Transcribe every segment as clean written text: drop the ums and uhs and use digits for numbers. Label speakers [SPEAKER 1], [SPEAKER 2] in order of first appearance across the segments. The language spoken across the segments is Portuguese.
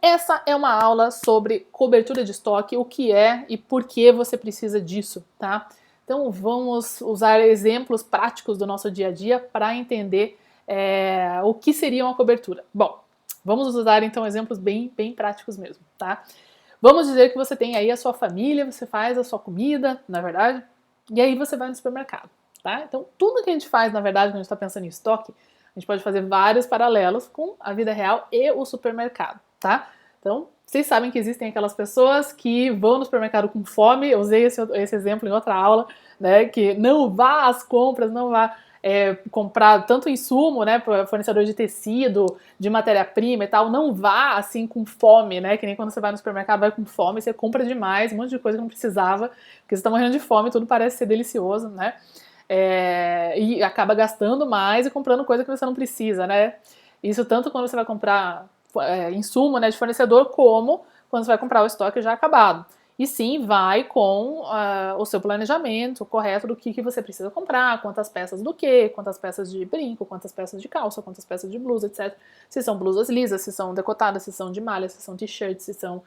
[SPEAKER 1] essa é uma aula sobre cobertura de estoque, o que é e por que você precisa disso, tá? Então vamos usar exemplos práticos do nosso dia a dia para entender o que seria uma cobertura. Bom, vamos usar então exemplos bem práticos mesmo, tá? Vamos dizer que você tem aí a sua família, você faz a sua comida, na verdade, e aí você vai no supermercado, tá? Então tudo que a gente faz, na verdade, quando a gente está pensando em estoque, a gente pode fazer vários paralelos com a vida real e o supermercado, tá? Então, vocês sabem que existem aquelas pessoas que vão no supermercado com fome, eu usei esse exemplo em outra aula, né? Que não vá às compras, não vá comprar tanto insumo, né, para fornecedor de tecido, de matéria-prima e tal, não vá assim com fome, né? Que nem quando você vai no supermercado, vai com fome, você compra demais, um monte de coisa que não precisava, porque você tá morrendo de fome, tudo parece ser delicioso, né? E acaba gastando mais e comprando coisa que você não precisa, né? Isso tanto quando você vai comprar insumo, né, de fornecedor, como quando você vai comprar o estoque já acabado. E sim, vai com o seu planejamento correto do que você precisa comprar, quantas peças do quê, quantas peças de brinco, quantas peças de calça, quantas peças de blusa, etc. Se são blusas lisas, se são decotadas, se são de malha, se são t-shirts, se são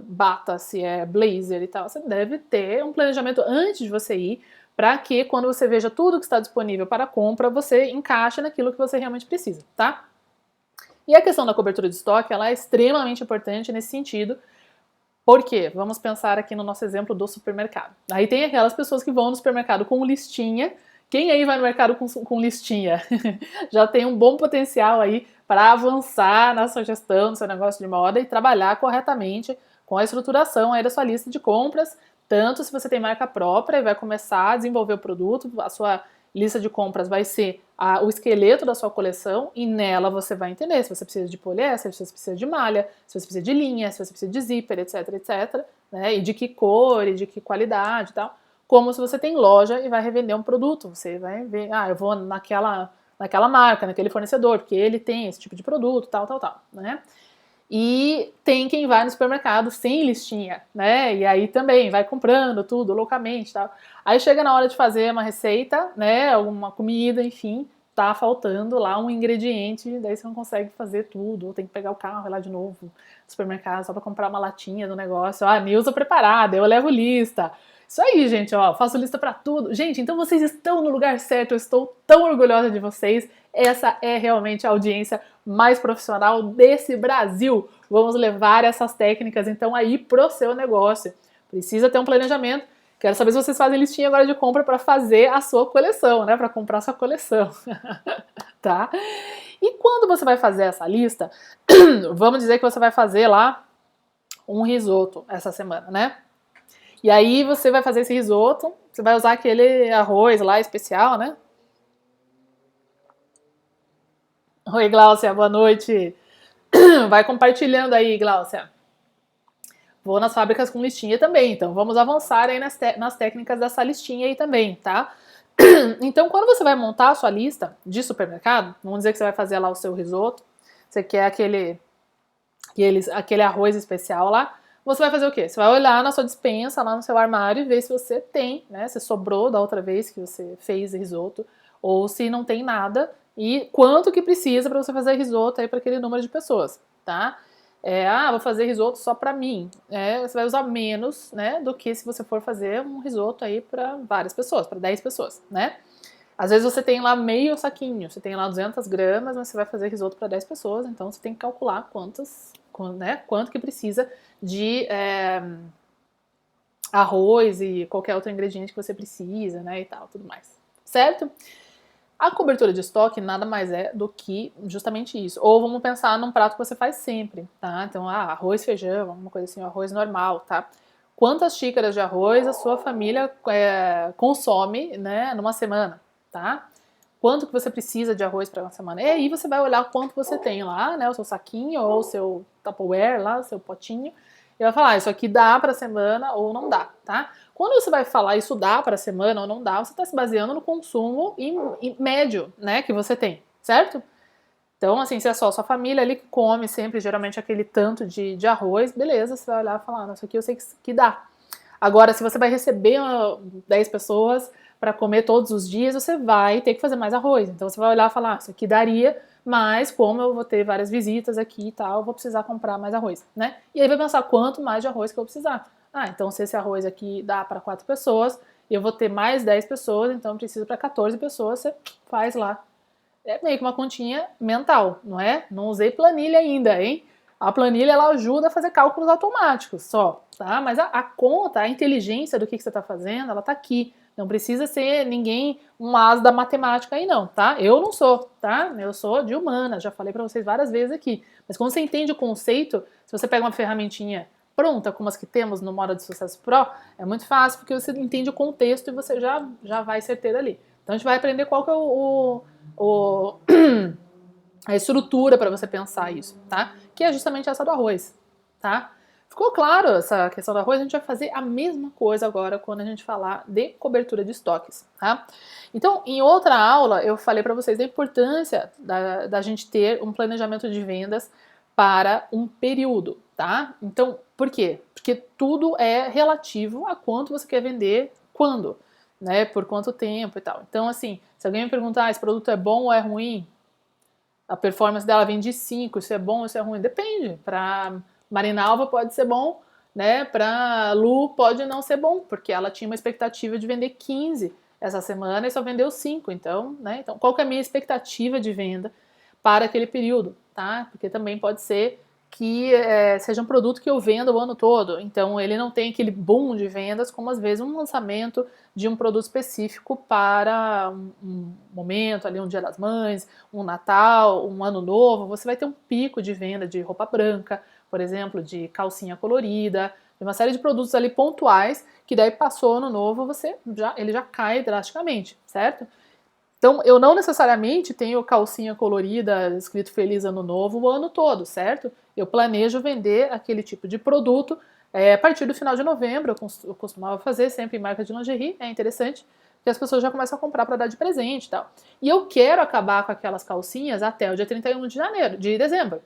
[SPEAKER 1] bata, se é blazer e tal. Você deve ter um planejamento antes de você ir, para que quando você veja tudo que está disponível para compra, você encaixe naquilo que você realmente precisa, tá? E a questão da cobertura de estoque, ela é extremamente importante nesse sentido. Por quê? Vamos pensar aqui no nosso exemplo do supermercado. Aí tem aquelas pessoas que vão no supermercado com listinha. Quem aí vai no mercado com listinha? Já tem um bom potencial aí para avançar na sua gestão, no seu negócio de moda e trabalhar corretamente com a estruturação aí da sua lista de compras, tanto se você tem marca própria e vai começar a desenvolver o produto, a sua lista de compras vai ser o esqueleto da sua coleção e nela você vai entender se você precisa de poliéster, se você precisa de malha, se você precisa de linha, se você precisa de zíper, etc, né? E de que cor, e de que qualidade e tal. Como se você tem loja e vai revender um produto. Você vai ver, eu vou naquela marca, naquele fornecedor, porque ele tem esse tipo de produto, tal, né? E tem quem vai no supermercado sem listinha, né? E aí também vai comprando tudo loucamente, tal. Aí chega na hora de fazer uma receita, né? Alguma comida, enfim, tá faltando lá um ingrediente, daí você não consegue fazer tudo, ou tem que pegar o carro e ir lá de novo no supermercado só para comprar uma latinha do negócio. Nilza preparada, eu levo lista. Isso aí, gente, ó, faço lista para tudo. Gente, então vocês estão no lugar certo, eu estou tão orgulhosa de vocês. Essa é realmente a audiência mais profissional desse Brasil. Vamos levar essas técnicas então aí pro seu negócio. Precisa ter um planejamento. Quero saber se vocês fazem listinha agora de compra para fazer a sua coleção, né? Para comprar a sua coleção, tá? E quando você vai fazer essa lista, vamos dizer que você vai fazer lá um risoto essa semana, né? E aí você vai fazer esse risoto, você vai usar aquele arroz lá especial, né? Oi, Gláucia, boa noite. Vai compartilhando aí, Gláucia. Vou nas fábricas com listinha também, então vamos avançar aí nas técnicas dessa listinha aí também, tá? Então, quando você vai montar a sua lista de supermercado, vamos dizer que você vai fazer lá o seu risoto, você quer aquele arroz especial lá, você vai fazer o quê? Você vai olhar na sua despensa, lá no seu armário e ver se você tem, né? Se sobrou da outra vez que você fez risoto, ou se não tem nada, e quanto que precisa para você fazer risoto aí para aquele número de pessoas, tá? Vou fazer risoto só para mim. Você vai usar menos, né, do que se você for fazer um risoto aí para várias pessoas, para 10 pessoas, né? Às vezes você tem lá meio saquinho, você tem lá 200 gramas, mas você vai fazer risoto para 10 pessoas, então você tem que calcular quanto que precisa de arroz e qualquer outro ingrediente que você precisa, né, e tal, tudo mais, certo? A cobertura de estoque nada mais é do que justamente isso. Ou vamos pensar num prato que você faz sempre, tá? Então, arroz, feijão, alguma coisa assim, arroz normal, tá? Quantas xícaras de arroz a sua família consome, né, numa semana, tá? Quanto que você precisa de arroz para uma semana? E aí você vai olhar quanto você tem lá, né, o seu saquinho ou o seu Tupperware lá, o seu potinho, e vai falar, isso aqui dá para a semana ou não dá, tá? Quando você vai falar isso dá para a semana ou não dá, você está se baseando no consumo médio, né, que você tem, certo? Então, assim, se é só a sua família ali que come sempre, geralmente, aquele tanto de arroz, beleza, você vai olhar e falar, isso aqui eu sei que dá. Agora, se você vai receber 10 pessoas para comer todos os dias, você vai ter que fazer mais arroz. Então, você vai olhar e falar, isso aqui daria mas como eu vou ter várias visitas aqui e tal, eu vou precisar comprar mais arroz, né? E aí vai pensar quanto mais de arroz que eu vou precisar. Ah, então se esse arroz aqui dá para 4 pessoas, eu vou ter mais 10 pessoas, então eu preciso para 14 pessoas, você faz lá. É meio que uma continha mental, não é? Não usei planilha ainda, hein? A planilha ela ajuda a fazer cálculos automáticos só, tá? Mas a conta, a inteligência do que você está fazendo, ela tá aqui. Não precisa ser ninguém um as da matemática aí não, tá? Eu não sou, tá? Eu sou de humana, já falei para vocês várias vezes aqui. Mas quando você entende o conceito, se você pega uma ferramentinha pronta, como as que temos no Moda de Sucesso Pro, é muito fácil porque você entende o contexto e você já vai certeiro ali. Então a gente vai aprender qual que é o a estrutura para você pensar isso, tá? Que é justamente essa do arroz, tá? Ficou claro essa questão do arroz? A gente vai fazer a mesma coisa agora quando a gente falar de cobertura de estoques, tá? Então, em outra aula, eu falei para vocês da importância da gente ter um planejamento de vendas para um período, tá? Então, por quê? Porque tudo é relativo a quanto você quer vender, quando, né? Por quanto tempo e tal. Então, assim, se alguém me perguntar, esse produto é bom ou é ruim, a performance dela vem de 5, isso é bom, isso é ruim, depende. Para Marinalva pode ser bom, né? Para Lu pode não ser bom, porque ela tinha uma expectativa de vender 15 essa semana e só vendeu 5, então, né? Então, qual que é a minha expectativa de venda para aquele período, tá? Porque também pode ser que seja um produto que eu venda o ano todo, então ele não tem aquele boom de vendas como às vezes um lançamento de um produto específico para um momento ali, um Dia das Mães, um Natal, um Ano Novo, você vai ter um pico de venda de roupa branca, por exemplo, de calcinha colorida, de uma série de produtos ali pontuais que daí passou o Ano Novo, ele já cai drasticamente, certo? Então, eu não necessariamente tenho calcinha colorida escrito Feliz Ano Novo o ano todo, certo? Eu planejo vender aquele tipo de produto a partir do final de novembro. Eu costumava fazer sempre em marca de lingerie, é interessante, porque as pessoas já começam a comprar para dar de presente e tal. E eu quero acabar com aquelas calcinhas até o dia 31 de dezembro.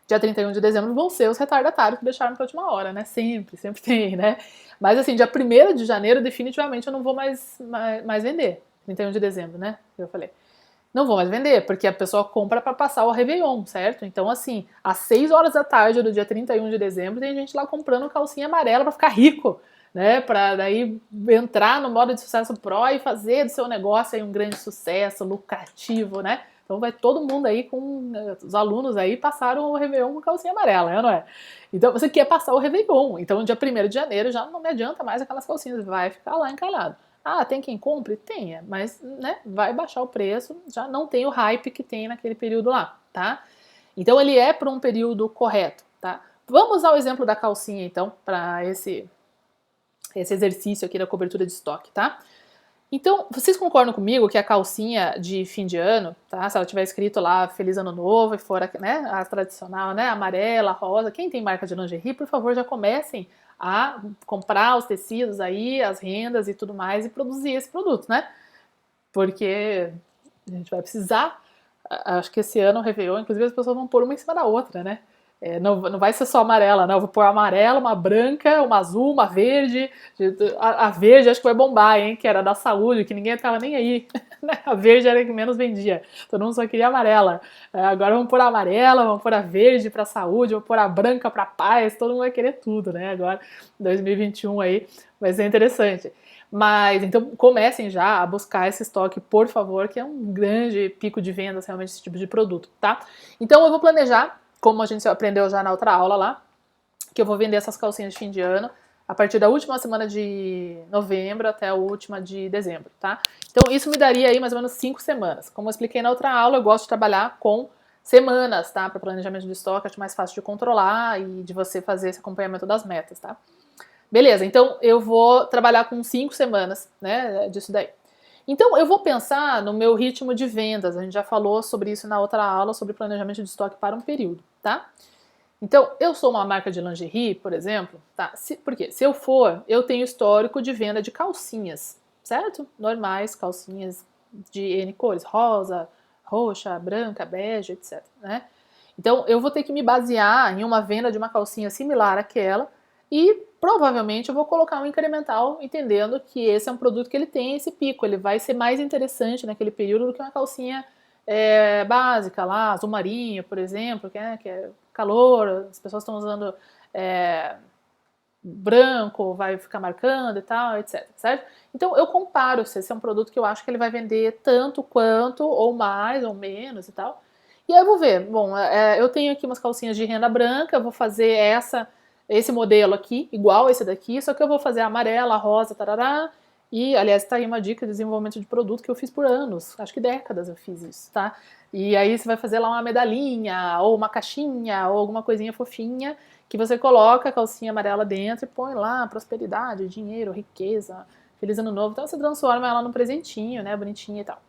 [SPEAKER 1] Dia 31 de dezembro vão ser os retardatários que deixaram para a última hora, né? Sempre tem, né? Mas assim, dia 1º de janeiro, definitivamente eu não vou mais vender. 31 de dezembro, né? Eu falei. Não vou mais vender, porque a pessoa compra para passar o Réveillon, certo? Então, assim, às 6 horas da tarde do dia 31 de dezembro, tem gente lá comprando calcinha amarela para ficar rico, né? Para daí entrar no modo de sucesso pro e fazer do seu negócio aí um grande sucesso, lucrativo, né? Então vai todo mundo aí com os alunos aí passaram o Réveillon com calcinha amarela, não é? Então você quer passar o Réveillon. Então, dia 1º de janeiro já não me adianta mais aquelas calcinhas, vai ficar lá encalhado. Ah, tem quem compre? Tenha, mas né, vai baixar o preço, já não tem o hype que tem naquele período lá, tá? Então ele é para um período correto, tá? Vamos usar o exemplo da calcinha, então, para esse exercício aqui da cobertura de estoque, tá? Então, vocês concordam comigo que a calcinha de fim de ano, tá? Se ela tiver escrito lá Feliz Ano Novo e for, né, a tradicional, né, amarela, rosa, quem tem marca de lingerie, por favor, já comecem a comprar os tecidos aí, as rendas e tudo mais e produzir esse produto, né? Porque a gente vai precisar, acho que esse ano o Réveillon, inclusive as pessoas vão pôr uma em cima da outra, né? Não vai ser só amarela, não. Eu vou pôr amarela, uma branca, uma azul, uma verde. A verde acho que vai bombar, hein? Que era da saúde, que ninguém tava nem aí. A verde era a que menos vendia. Todo mundo só queria amarela. Agora vamos pôr a amarela, vamos pôr a verde pra saúde, vamos pôr a branca pra paz. Todo mundo vai querer tudo, né? Agora, 2021 aí, vai ser interessante. Mas, então, comecem já a buscar esse estoque, por favor, que é um grande pico de vendas, realmente, esse tipo de produto, tá? Então, eu vou planejar, como a gente aprendeu já na outra aula lá, que eu vou vender essas calcinhas de fim de ano a partir da última semana de novembro até a última de dezembro, tá? Então, isso me daria aí mais ou menos 5 semanas. Como eu expliquei na outra aula, eu gosto de trabalhar com semanas, tá? Para planejamento de estoque, acho mais fácil de controlar e de você fazer esse acompanhamento das metas, tá? Beleza, então eu vou trabalhar com 5 semanas, né, disso daí. Então eu vou pensar no meu ritmo de vendas, a gente já falou sobre isso na outra aula, sobre planejamento de estoque para um período, tá? Então, eu sou uma marca de lingerie, por exemplo, tá? Por quê? Se eu for, eu tenho histórico de venda de calcinhas, certo? Normais, calcinhas de N cores, rosa, roxa, branca, bege, etc, né? Então, eu vou ter que me basear em uma venda de uma calcinha similar àquela e provavelmente eu vou colocar um incremental, entendendo que esse é um produto que ele tem esse pico, ele vai ser mais interessante naquele período do que uma calcinha básica lá, azul marinho, por exemplo, que é calor, as pessoas estão usando branco, vai ficar marcando e tal, etc, certo? Então eu comparo se esse é um produto que eu acho que ele vai vender tanto quanto, ou mais, ou menos e tal. E aí eu vou ver, bom, eu tenho aqui umas calcinhas de renda branca, eu vou fazer esse modelo aqui, igual esse daqui, só que eu vou fazer a amarela, a rosa, tarará. E, aliás, tá aí uma dica de desenvolvimento de produto que eu fiz por anos, acho que décadas eu fiz isso, tá? E aí você vai fazer lá uma medalhinha, ou uma caixinha, ou alguma coisinha fofinha, que você coloca a calcinha amarela dentro e põe lá prosperidade, dinheiro, riqueza, feliz ano novo. Então você transforma ela num presentinho, né, bonitinho e tal.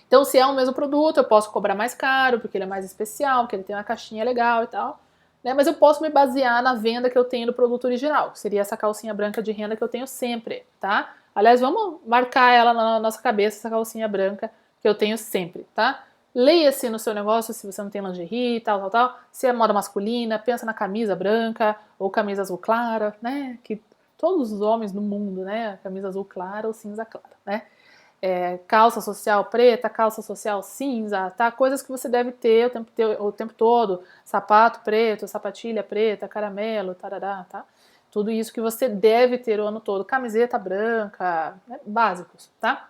[SPEAKER 1] Então se é o mesmo produto, eu posso cobrar mais caro, porque ele é mais especial, porque ele tem uma caixinha legal e tal. Né, mas eu posso me basear na venda que eu tenho do produto original, que seria essa calcinha branca de renda que eu tenho sempre, tá? Aliás, vamos marcar ela na nossa cabeça, essa calcinha branca que eu tenho sempre, tá? Leia-se no seu negócio se você não tem lingerie, tal. Se é moda masculina, pensa na camisa branca ou camisa azul clara, né? Que todos os homens do mundo, né? Camisa azul clara ou cinza clara, né? Calça social preta, calça social cinza, tá? Coisas que você deve ter o tempo todo. Sapato preto, sapatilha preta, caramelo, tarará, tá? Tudo isso que você deve ter o ano todo. Camiseta branca, né? Básicos, tá?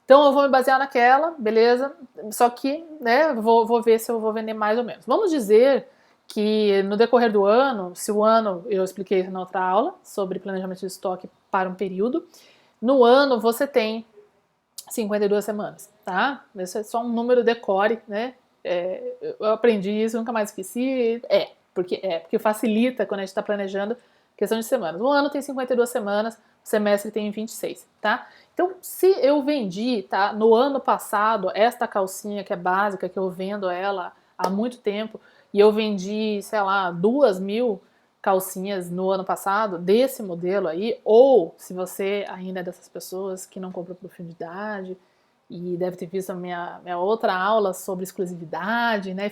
[SPEAKER 1] Então eu vou me basear naquela, beleza? Só que, né, vou ver se eu vou vender mais ou menos. Vamos dizer que no decorrer do ano, se o ano, eu expliquei na outra aula sobre planejamento de estoque para um período, no ano você tem 52 semanas, tá? Isso é só um número decore, né? Eu aprendi isso, nunca mais esqueci. Porque facilita quando a gente está planejando questão de semanas. Um ano tem 52 semanas, o semestre tem 26, tá? Então, se eu vendi, tá, no ano passado, esta calcinha que é básica, que eu vendo ela há muito tempo, e eu vendi, sei lá, 2.000 calcinhas no ano passado, desse modelo aí, ou se você ainda é dessas pessoas que não compra profundidade, e deve ter visto a minha outra aula sobre exclusividade, né,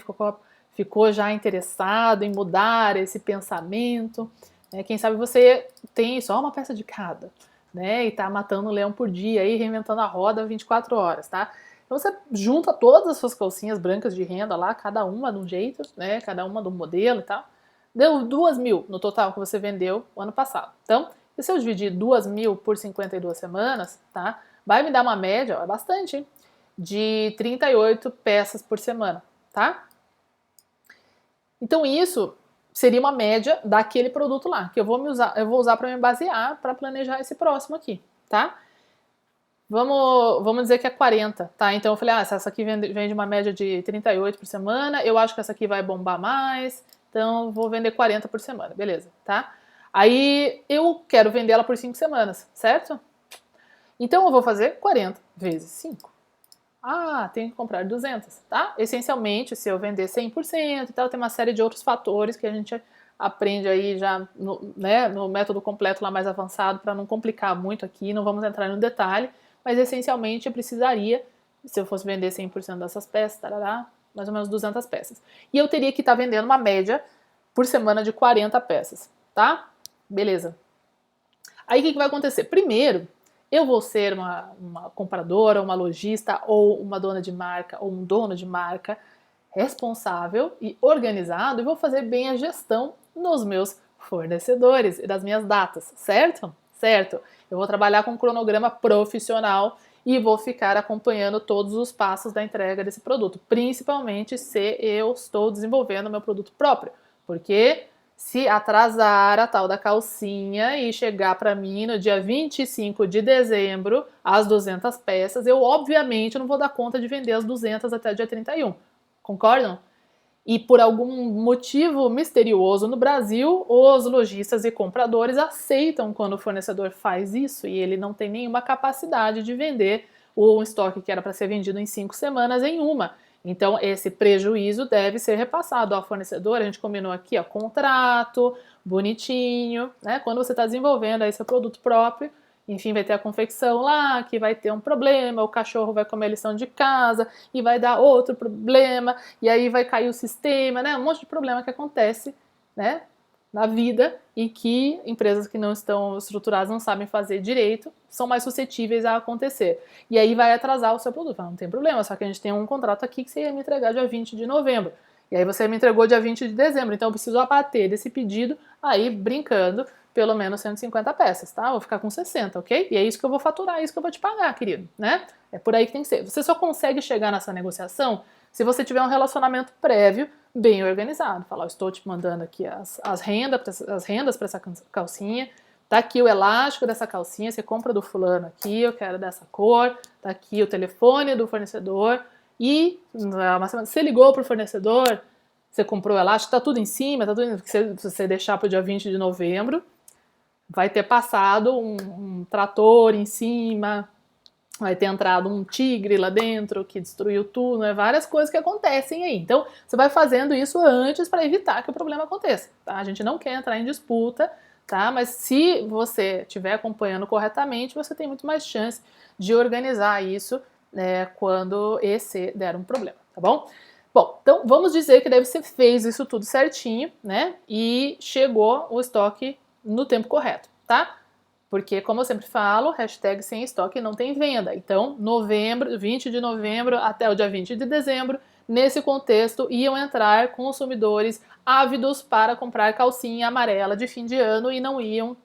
[SPEAKER 1] ficou já interessado em mudar esse pensamento, né, quem sabe você tem só uma peça de cada, né, e tá matando um leão por dia aí, reinventando a roda 24 horas, tá? Então você junta todas as suas calcinhas brancas de renda lá, cada uma de um jeito, né, cada uma de um modelo e tal, deu 2.000 no total que você vendeu o ano passado. Então, se eu dividir 2.000 por 52 semanas, tá, vai me dar uma média, é bastante, hein, de 38 peças por semana, tá? Então isso seria uma média daquele produto lá, que eu vou usar para me basear para planejar esse próximo aqui, tá? Vamos dizer que é 40, tá? Então eu falei, se essa aqui vende uma média de 38 por semana, eu acho que essa aqui vai bombar mais, então vou vender 40 por semana, beleza, tá? Aí eu quero vender ela por 5 semanas, certo? Então eu vou fazer 40 vezes 5. Tenho que comprar 200, tá? Essencialmente, se eu vender 100% e tal, tem uma série de outros fatores que a gente aprende aí já no método completo lá mais avançado, para não complicar muito aqui, não vamos entrar no detalhe, mas essencialmente eu precisaria, se eu fosse vender 100% dessas peças, tarará, mais ou menos 200 peças. E eu teria que estar vendendo uma média por semana de 40 peças, tá? Beleza. Aí o que vai acontecer? Primeiro, eu vou ser uma compradora, uma lojista, ou uma dona de marca, ou um dono de marca responsável e organizado, e vou fazer bem a gestão nos meus fornecedores e das minhas datas, certo? Certo. Eu vou trabalhar com um cronograma profissional e vou ficar acompanhando todos os passos da entrega desse produto, principalmente se eu estou desenvolvendo meu produto próprio, porque se atrasar a tal da calcinha e chegar para mim no dia 25 de dezembro, as 200 peças, eu obviamente não vou dar conta de vender as 200 até dia 31. Concordam? E por algum motivo misterioso no Brasil, os lojistas e compradores aceitam quando o fornecedor faz isso e ele não tem nenhuma capacidade de vender um estoque que era para ser vendido em 5 semanas em uma. Então, esse prejuízo deve ser repassado ao fornecedor. A gente combinou aqui, ó, contrato, bonitinho, né? Quando você está desenvolvendo aí seu produto próprio, enfim, vai ter a confecção lá, que vai ter um problema, o cachorro vai comer a lição de casa e vai dar outro problema, e aí vai cair o sistema, né? Um monte de problema que acontece, né? na vida e que empresas que não estão estruturadas, não sabem fazer direito, são mais suscetíveis a acontecer. E aí vai atrasar o seu produto. Não tem problema, só que a gente tem um contrato aqui que você ia me entregar dia 20 de novembro. E aí você me entregou dia 20 de dezembro, então eu preciso abater desse pedido, aí brincando, pelo menos 150 peças, tá? Vou ficar com 60, ok? E é isso que eu vou faturar, é isso que eu vou te pagar, querido, né? É por aí que tem que ser. Você só consegue chegar nessa negociação se você tiver um relacionamento prévio bem organizado. Falar, estou te mandando aqui as rendas para essa calcinha, tá aqui o elástico dessa calcinha, você compra do fulano aqui, eu quero dessa cor, tá aqui o telefone do fornecedor e você ligou pro fornecedor, você comprou o elástico, tá tudo em cima, tá tudo, se você deixar pro dia 20 de novembro, vai ter passado um trator em cima, vai ter entrado um tigre lá dentro que destruiu tudo, né? Várias coisas que acontecem aí. Então, você vai fazendo isso antes para evitar que o problema aconteça, tá? A gente não quer entrar em disputa, tá? Mas se você estiver acompanhando corretamente, você tem muito mais chance de organizar isso, né, quando esse der um problema, tá bom? Bom, então vamos dizer que deve você fez isso tudo certinho, né? E chegou o estoque no tempo correto, tá? Porque, como eu sempre falo, hashtag sem estoque não tem venda. Então, 20 de novembro até o dia 20 de dezembro, nesse contexto, iam entrar consumidores ávidos para comprar calcinha amarela de fim de ano e não iam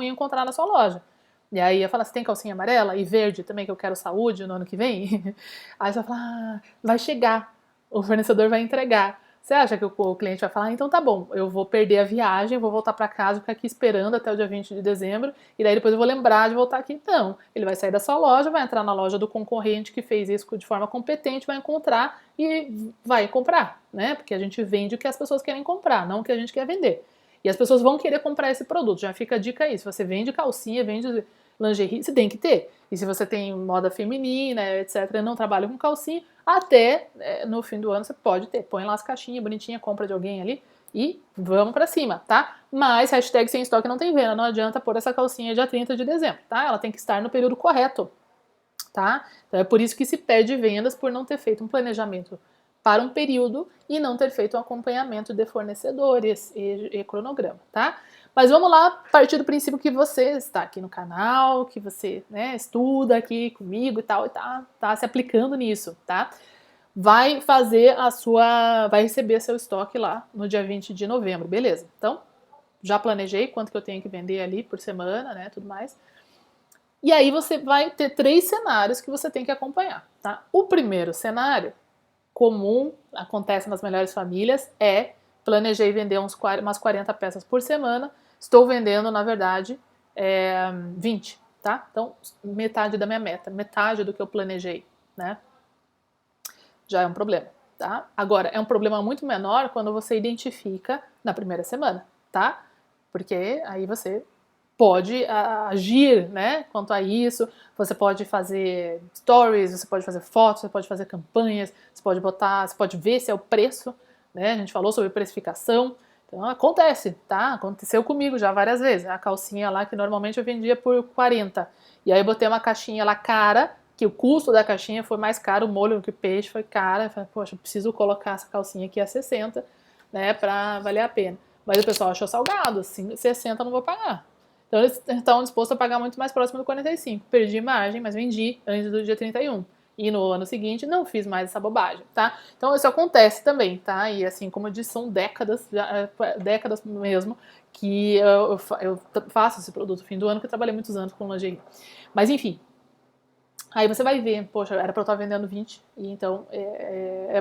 [SPEAKER 1] encontrar na sua loja. E aí ia falar, você tem calcinha amarela e verde também, que eu quero saúde no ano que vem? Aí você vai falar, vai chegar, o fornecedor vai entregar. Você acha que o cliente vai falar, então tá bom, eu vou perder a viagem, vou voltar para casa, ficar aqui esperando até o dia 20 de dezembro, e daí depois eu vou lembrar de voltar aqui? Não, ele vai sair da sua loja, vai entrar na loja do concorrente que fez isso de forma competente, vai encontrar e vai comprar, né? Porque a gente vende o que as pessoas querem comprar, não o que a gente quer vender. E as pessoas vão querer comprar esse produto, já fica a dica aí, se você vende calcinha, vende lingerie, você tem que ter. E se você tem moda feminina, etc., não trabalha com calcinha, até no fim do ano você pode ter. Põe lá as caixinhas bonitinhas, compra de alguém ali e vamos pra cima, tá? Mas hashtag sem estoque não tem venda, não adianta pôr essa calcinha dia 30 de dezembro, tá? Ela tem que estar no período correto, tá? Então é por isso que se perde vendas por não ter feito um planejamento para um período e não ter feito um acompanhamento de fornecedores e cronograma, tá? Mas vamos lá, partir do princípio que você está aqui no canal, que você, né, estuda aqui comigo e tal, e tá se aplicando nisso, tá? Vai receber seu estoque lá no dia 20 de novembro, beleza? Então, já planejei quanto que eu tenho que vender ali por semana, né, tudo mais. E aí você vai ter 3 cenários que você tem que acompanhar, tá? O primeiro cenário, comum, acontece nas melhores famílias, planejei vender umas 40 peças por semana, estou vendendo, na verdade, 20, tá? Então, metade da minha meta, metade do que eu planejei, né? Já é um problema, tá? Agora, é um problema muito menor quando você identifica na primeira semana, tá? Porque aí você pode agir, né, quanto a isso, você pode fazer stories, você pode fazer fotos, você pode fazer campanhas, você pode ver se é o preço, né, a gente falou sobre precificação, então acontece, tá, aconteceu comigo já várias vezes, a calcinha lá que normalmente eu vendia por 40, e aí eu botei uma caixinha lá cara, que o custo da caixinha foi mais caro, o molho que o peixe foi caro, eu falei, poxa, eu preciso colocar essa calcinha aqui a 60, né, pra valer a pena, mas o pessoal achou salgado, assim, 60 eu não vou pagar. Então eles estavam dispostos a pagar muito mais próximo do 45. Perdi margem, mas vendi antes do dia 31. E no ano seguinte não fiz mais essa bobagem, tá? Então isso acontece também, tá? E assim, como eu disse, são décadas, décadas mesmo, que eu faço esse produto no fim do ano, que eu trabalhei muitos anos com lingerie. Mas enfim, aí você vai ver, poxa, era pra eu estar vendendo 20, e então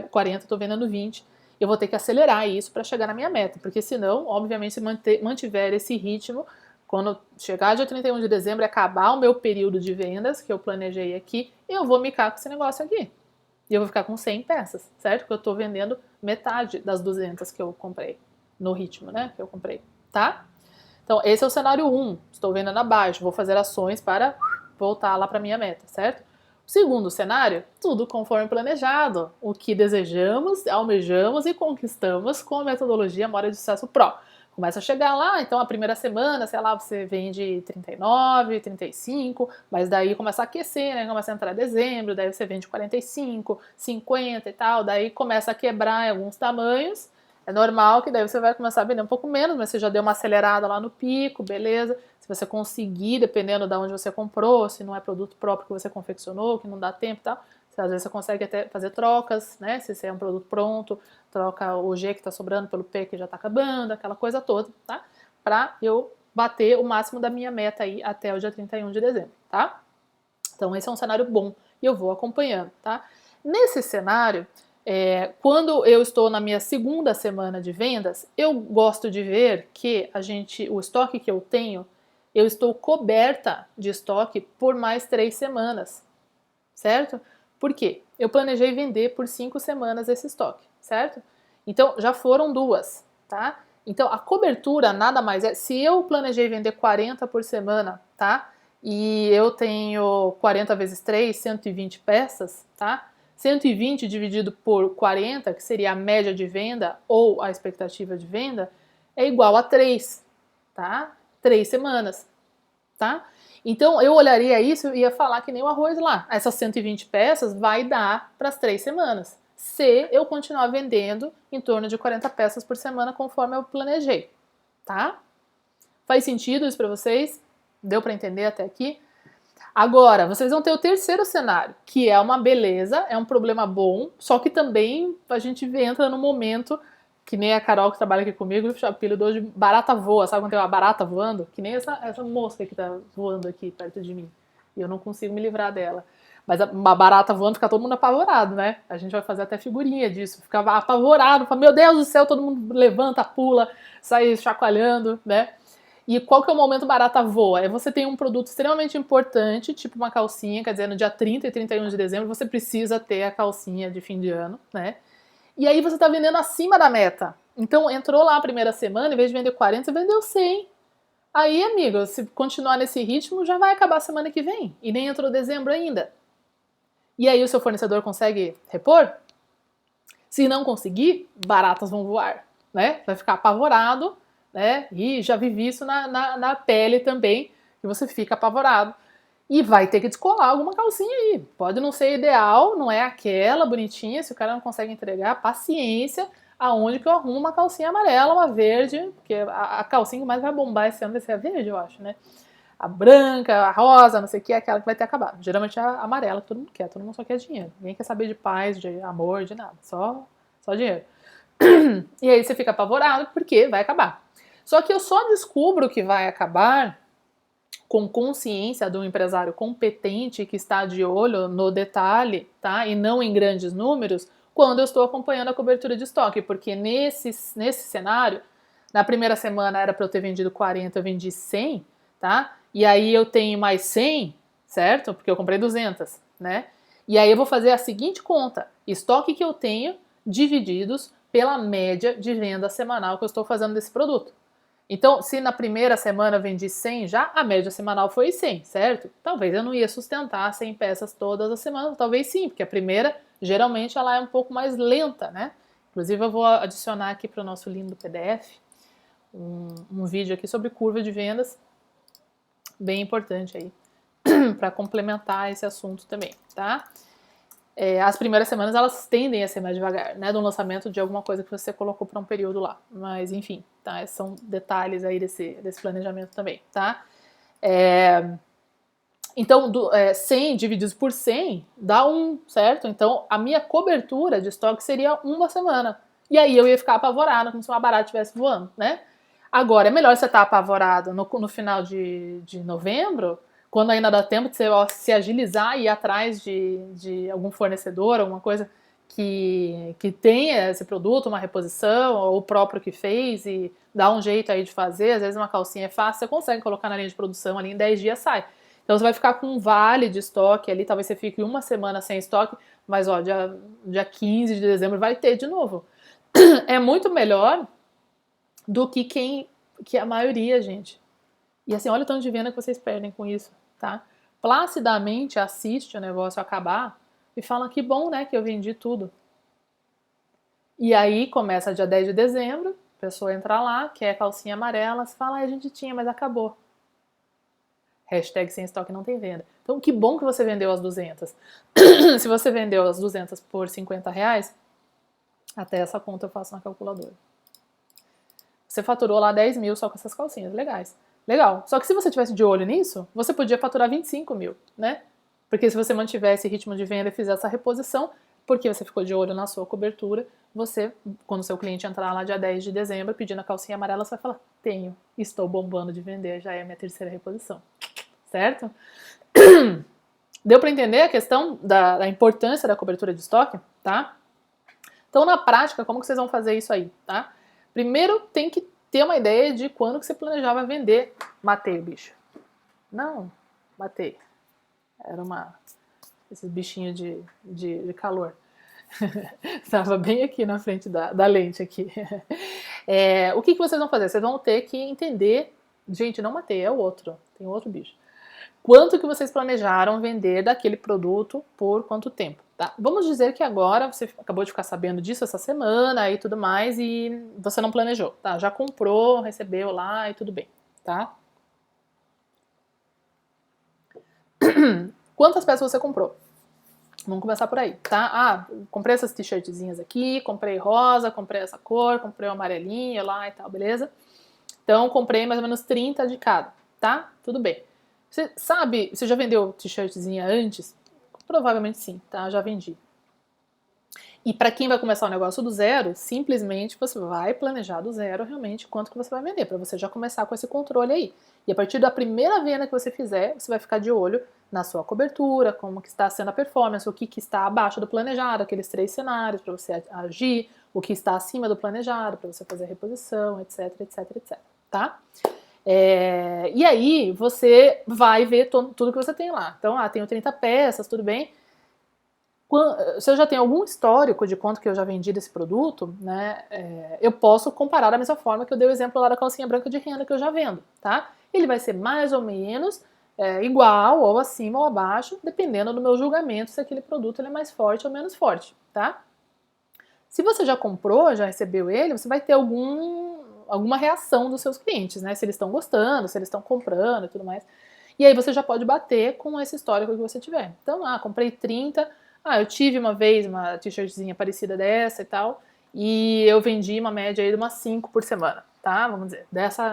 [SPEAKER 1] 40, eu tô vendendo 20. Eu vou ter que acelerar isso para chegar na minha meta, porque senão, obviamente, se mantiver esse ritmo, quando chegar dia 31 de dezembro e acabar o meu período de vendas, que eu planejei aqui, eu vou micar com esse negócio aqui. E eu vou ficar com 100 peças, certo? Porque eu tô vendendo metade das 200 que eu comprei, no ritmo, né, que eu comprei, tá? Então, esse é o cenário 1. Estou vendendo abaixo, vou fazer ações para voltar lá para minha meta, certo? O segundo cenário, tudo conforme planejado. O que desejamos, almejamos e conquistamos com a metodologia Mora de Sucesso Pro. Começa a chegar lá, então a primeira semana, sei lá, você vende 39, 35, mas daí começa a aquecer, né? Começa a entrar dezembro, daí você vende 45, 50 e tal, daí começa a quebrar em alguns tamanhos, É normal que daí você vai começar a vender um pouco menos, mas você já deu uma acelerada lá no pico, beleza. Se você conseguir, dependendo de onde você comprou, se não é produto próprio que você confeccionou, que não dá tempo e tal, às vezes você consegue até fazer trocas, né? Se é um produto pronto, troca o G que está sobrando pelo P que já está acabando, aquela coisa toda, tá? Para eu bater o máximo da minha meta aí até o dia 31 de dezembro, tá? Então esse é um cenário bom e eu vou acompanhando, tá? Nesse cenário, quando eu estou na minha segunda semana de vendas, eu gosto de ver que o estoque que eu tenho, eu estou coberta de estoque por mais 3 semanas, certo? Por quê? Eu planejei vender por 5 semanas esse estoque, certo? Então já foram 2, tá? Então a cobertura nada mais é, se eu planejei vender 40 por semana, tá? E eu tenho 40 vezes 3, 120 peças, tá? 120 dividido por 40, que seria a média de venda ou a expectativa de venda, é igual a 3, tá? 3 semanas, tá? Então eu olharia isso e ia falar que nem o arroz lá. Essas 120 peças vai dar para as 3 semanas. Se eu continuar vendendo em torno de 40 peças por semana conforme eu planejei, tá? Faz sentido isso para vocês? Deu para entender até aqui? Agora, vocês vão ter o terceiro cenário, que é uma beleza, é um problema bom, só que também a gente entra no momento, que nem a Carol que trabalha aqui comigo, o apelido de barata voa, sabe quando tem uma barata voando? Que nem essa mosca que tá voando aqui perto de mim, e eu não consigo me livrar dela. Mas uma barata voando fica todo mundo apavorado, né? A gente vai fazer até figurinha disso, ficava apavorado, fala, meu Deus do céu, todo mundo levanta, pula, sai chacoalhando, né? E qual que é o momento barata voa? É você tem um produto extremamente importante, tipo uma calcinha, quer dizer, no dia 30 e 31 de dezembro você precisa ter a calcinha de fim de ano, né? E aí você tá vendendo acima da meta. Então entrou lá a primeira semana, em vez de vender 40, você vendeu 100. Aí, amigo, se continuar nesse ritmo, já vai acabar a semana que vem. E nem entrou dezembro ainda. E aí o seu fornecedor consegue repor? Se não conseguir, baratas vão voar, né? Vai ficar apavorado, né? E já vivi isso na pele também, que você fica apavorado. E vai ter que descolar alguma calcinha aí. Pode não ser ideal, não é aquela bonitinha, se o cara não consegue entregar, paciência, aonde que eu arrumo uma calcinha amarela, uma verde, porque a calcinha que mais vai bombar esse ano vai ser a verde, eu acho, né? A branca, a rosa, não sei o que, é aquela que vai ter acabado. Geralmente é a amarela que todo mundo quer, todo mundo só quer dinheiro. Ninguém quer saber de paz, de amor, de nada, só dinheiro. E aí você fica apavorado porque vai acabar. Só que eu só descubro que vai acabar com consciência de um empresário competente que está de olho no detalhe, tá? E não em grandes números, quando eu estou acompanhando a cobertura de estoque, porque nesse cenário, na primeira semana era para eu ter vendido 40, eu vendi 100, tá? E aí eu tenho mais 100, certo? Porque eu comprei 200, né? E aí eu vou fazer a seguinte conta: estoque que eu tenho divididos pela média de venda semanal que eu estou fazendo desse produto. Então, se na primeira semana eu vendi 100 já, a média semanal foi 100, certo? Talvez eu não ia sustentar 100 peças todas as semanas, talvez sim, porque a primeira, geralmente, ela é um pouco mais lenta, né? Inclusive, eu vou adicionar aqui para o nosso lindo PDF um vídeo aqui sobre curva de vendas, bem importante aí, para complementar esse assunto também, tá? As primeiras semanas elas tendem a ser mais devagar, né, do lançamento de alguma coisa que você colocou para um período lá, mas enfim, tá, são detalhes aí desse planejamento também, tá? Então, 100 divididos por 100 dá 1, certo? Então, a minha cobertura de estoque seria uma semana, e aí eu ia ficar apavorada como se uma barata estivesse voando, né? Agora, é melhor você estar apavorado no final de novembro, quando ainda dá tempo de você se agilizar e ir atrás de algum fornecedor, alguma coisa que tenha esse produto, uma reposição, ou o próprio que fez, e dá um jeito aí de fazer. Às vezes uma calcinha é fácil, você consegue colocar na linha de produção ali, em 10 dias sai. Então você vai ficar com um vale de estoque ali, talvez você fique uma semana sem estoque, mas ó, dia 15 de dezembro vai ter de novo. É muito melhor do que a maioria, gente. E assim, olha o tanto de venda que vocês perdem com isso, tá? Placidamente assiste o negócio acabar e fala que bom, né, que eu vendi tudo. E aí começa dia 10 de dezembro, a pessoa entra lá, quer calcinha amarela, você fala, a gente tinha, mas acabou. Hashtag sem estoque não tem venda. Então, que bom que você vendeu as 200. Se você vendeu as 200 por R$50, até essa conta eu faço na calculadora. você faturou lá 10 mil só com essas calcinhas, legais. Legal. Só que se você tivesse de olho nisso, você podia faturar 25 mil, né? Porque se você mantiver esse ritmo de venda e fizer essa reposição, porque você ficou de olho na sua cobertura, você, quando o seu cliente entrar lá dia 10 de dezembro pedindo a calcinha amarela, você vai falar, tenho, estou bombando de vender, já é a minha terceira reposição. Certo? Deu para entender a questão da importância da cobertura de estoque, tá? Então, na prática, como que vocês vão fazer isso aí, tá? Primeiro, tem que ter uma ideia de quando que você planejava vender. Matei o bicho. Não, matei. Era esses bichinhos de calor. Estava bem aqui na frente da lente aqui. O que vocês vão fazer? Vocês vão ter que entender... Gente, não matei, é o outro. Tem outro bicho. Quanto que vocês planejaram vender daquele produto por quanto tempo, tá? Vamos dizer que agora você acabou de ficar sabendo disso essa semana e tudo mais e você não planejou, tá? Já comprou, recebeu lá e tudo bem, tá? Quantas peças você comprou? Vamos começar por aí, tá? Ah, comprei essas t-shirtzinhas aqui, comprei rosa, comprei essa cor, comprei o amarelinho lá e tal, beleza? Então, comprei mais ou menos 30 de cada, tá? Tudo bem. Você sabe, você já vendeu t-shirtzinha antes? Provavelmente sim, tá? Já vendi. E para quem vai começar o negócio do zero, simplesmente você vai planejar do zero realmente quanto que você vai vender, para você já começar com esse controle aí. E a partir da primeira venda que você fizer, você vai ficar de olho na sua cobertura, como que está sendo a performance, o que está abaixo do planejado, aqueles 3 cenários para você agir, o que está acima do planejado, para você fazer a reposição, etc, etc, etc, tá? E aí você vai ver tudo que você tem lá. Então, tenho 30 peças, tudo bem. Se eu já tenho algum histórico de quanto que eu já vendi desse produto, né, eu posso comparar da mesma forma que eu dei o exemplo lá da calcinha branca de renda que eu já vendo, tá? Ele vai ser mais ou menos igual, ou acima ou abaixo, dependendo do meu julgamento se aquele produto ele é mais forte ou menos forte, tá? Se você já comprou, já recebeu ele, você vai ter alguma reação dos seus clientes, né? Se eles estão gostando, se eles estão comprando e tudo mais. E aí você já pode bater com esse histórico que você tiver. Então, comprei 30, eu tive uma vez uma t-shirtzinha parecida dessa e tal, e eu vendi uma média aí de umas 5 por semana, tá? Vamos dizer,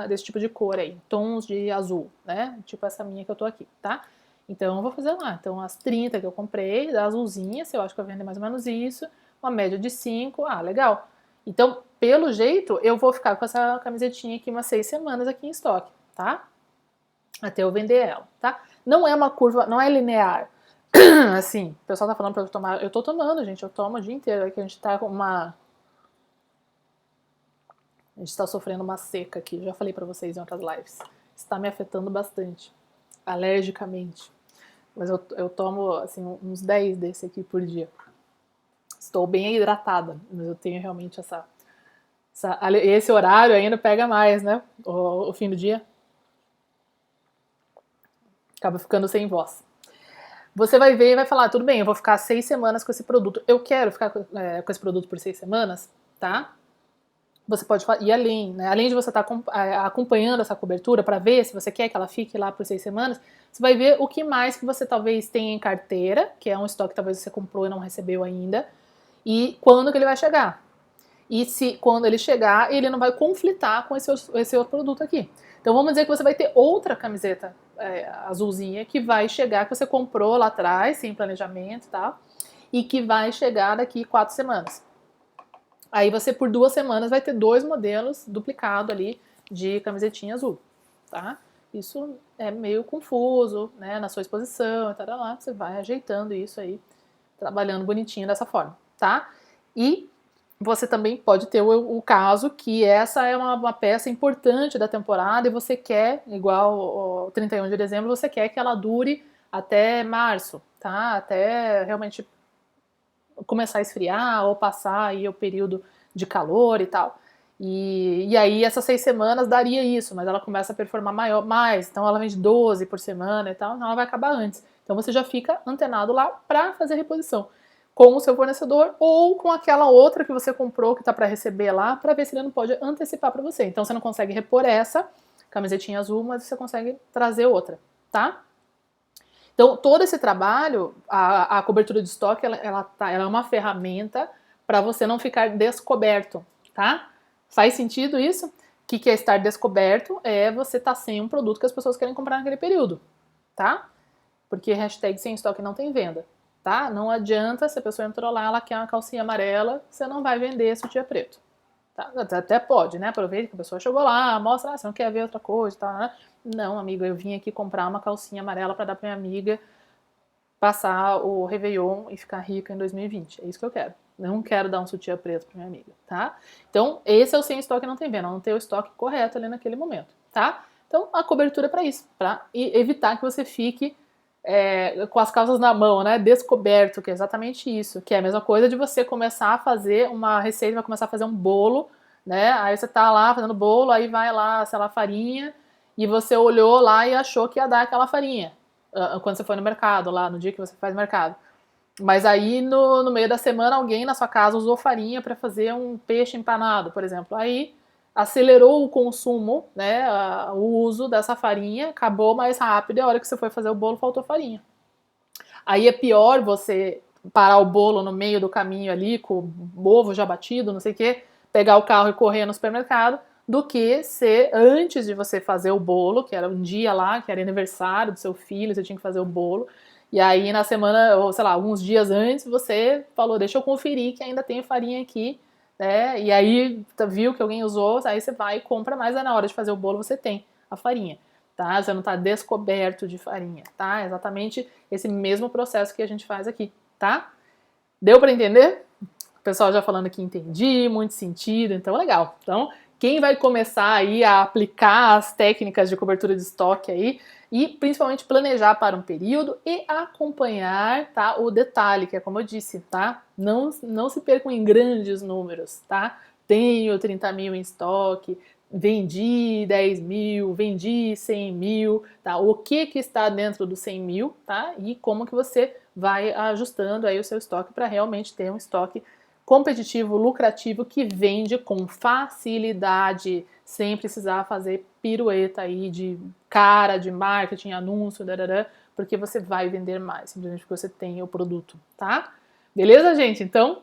[SPEAKER 1] desse tipo de cor aí, tons de azul, né? Tipo essa minha que eu tô aqui, tá? Então eu vou fazer lá. Então as 30 que eu comprei, da azulzinha, se eu acho que eu vendo mais ou menos isso, uma média de 5, legal. Então, pelo jeito, eu vou ficar com essa camisetinha aqui umas 6 semanas aqui em estoque, tá? Até eu vender ela, tá? Não é uma curva, não é linear. Assim, o pessoal tá falando pra eu tomar, eu tô tomando, gente, eu tomo o dia inteiro, é que a gente tá com a gente tá sofrendo uma seca aqui, já falei pra vocês em outras lives. Está me afetando bastante, alergicamente. Mas eu tomo, assim, uns 10 desse aqui por dia. Estou bem hidratada, mas eu tenho realmente esse horário ainda pega mais, né? O fim do dia. Acaba ficando sem voz. Você vai ver e vai falar, tudo bem, eu vou ficar 6 semanas com esse produto. Eu quero ficar com esse produto por 6 semanas, tá? Você pode ir além, né? Além de você estar acompanhando essa cobertura para ver se você quer que ela fique lá por 6 semanas, você vai ver o que mais que você talvez tenha em carteira, que é um estoque que talvez você comprou e não recebeu ainda, e quando que ele vai chegar. E se quando ele chegar, ele não vai conflitar com esse outro produto aqui. Então vamos dizer que você vai ter outra camiseta azulzinha que vai chegar, que você comprou lá atrás, sem planejamento e tal, e que vai chegar daqui 4 semanas. Aí você por 2 semanas vai ter 2 modelos duplicados ali de camisetinha azul, tá? Isso é meio confuso, né, na sua exposição e tal, lá, você vai ajeitando isso aí, trabalhando bonitinho dessa forma, tá? E você também pode ter o caso que essa é uma peça importante da temporada e você quer, igual o 31 de dezembro, você quer que ela dure até março, tá? Até realmente começar a esfriar ou passar aí o período de calor e tal. E aí essas 6 semanas daria isso, mas ela começa a performar mais, então ela vende 12 por semana e tal, então ela vai acabar antes. Então você já fica antenado lá para fazer reposição com o seu fornecedor ou com aquela outra que você comprou que está para receber lá, para ver se ele não pode antecipar para você. Então você não consegue repor essa camisetinha azul, mas você consegue trazer outra, tá? Então todo esse trabalho, a cobertura de estoque, ela é uma ferramenta para você não ficar descoberto, tá? Faz sentido isso? que é estar descoberto? É você estar sem um produto que as pessoas querem comprar naquele período, tá? Porque hashtag sem estoque não tem venda, tá? Não adianta se a pessoa entrou lá, ela quer uma calcinha amarela, você não vai vender sutiã preto. Tá? Até pode, né? Aproveita que a pessoa chegou lá, mostra, você não quer ver outra coisa, tá? Né? Não, amigo, eu vim aqui comprar uma calcinha amarela para dar pra minha amiga passar o Réveillon e ficar rica em 2020. É isso que eu quero. Não quero dar um sutiã preto pra minha amiga, tá? Então, esse é o sem estoque não tem venda, não ter o estoque correto ali naquele momento, tá? Então, a cobertura é para isso, para evitar que você fique com as calças na mão, né? Descoberto, que é exatamente isso. Que é a mesma coisa de você começar a fazer uma receita, vai começar a fazer um bolo, né? Aí você tá lá fazendo bolo, aí vai lá, sei lá, farinha, e você olhou lá e achou que ia dar aquela farinha. Quando você foi no mercado, lá no dia que você faz mercado. Mas aí no meio da semana alguém na sua casa usou farinha para fazer um peixe empanado, por exemplo. Aí acelerou o consumo, né, o uso dessa farinha, acabou mais rápido e a hora que você foi fazer o bolo faltou farinha. Aí é pior você parar o bolo no meio do caminho ali com o ovo já batido, não sei o que, pegar o carro e correr no supermercado, do que ser antes de você fazer o bolo, que era um dia lá, que era aniversário do seu filho, você tinha que fazer o bolo. E aí na semana, ou sei lá, alguns dias antes, você falou, deixa eu conferir que ainda tem farinha aqui, né? E aí viu que alguém usou, aí você vai e compra, mas na hora de fazer o bolo você tem a farinha, tá? Você não tá descoberto de farinha, tá? É exatamente esse mesmo processo que a gente faz aqui, tá? Deu para entender? O pessoal já falando que entendi, muito sentido, então legal. Então, quem vai começar aí a aplicar as técnicas de cobertura de estoque aí e principalmente planejar para um período e acompanhar, tá, o detalhe, que é como eu disse, tá? Não se percam em grandes números, tá? Tenho 30 mil em estoque, vendi 10 mil, vendi 100 mil, tá? O que está dentro dos 100 mil, tá? E como que você vai ajustando aí o seu estoque para realmente ter um estoque competitivo, lucrativo, que vende com facilidade, sem precisar fazer pirueta aí de cara, de marketing, anúncio, darará, porque você vai vender mais, simplesmente porque você tem o produto, tá? Beleza, gente? Então,